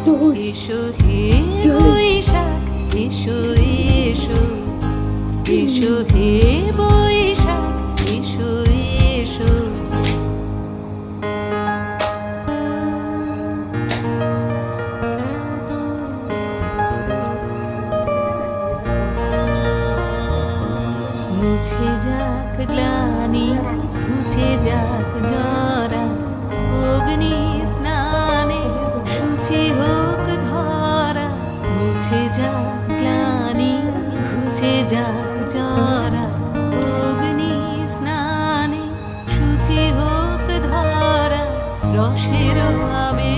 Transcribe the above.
এসো হে বৈশাখ, এসো এসো, এসো হে বৈশাখ, এসো এসো। মুছে যাক গ্লানি, ঘুচে যাক জরা, অগ্নি স্নানে শুচি হোক ধরা। মুছে যাক গ্লানি, ঘুচে যাক জরা, অগ্নি স্নানে শুচি হোক ধরা। রসের আবে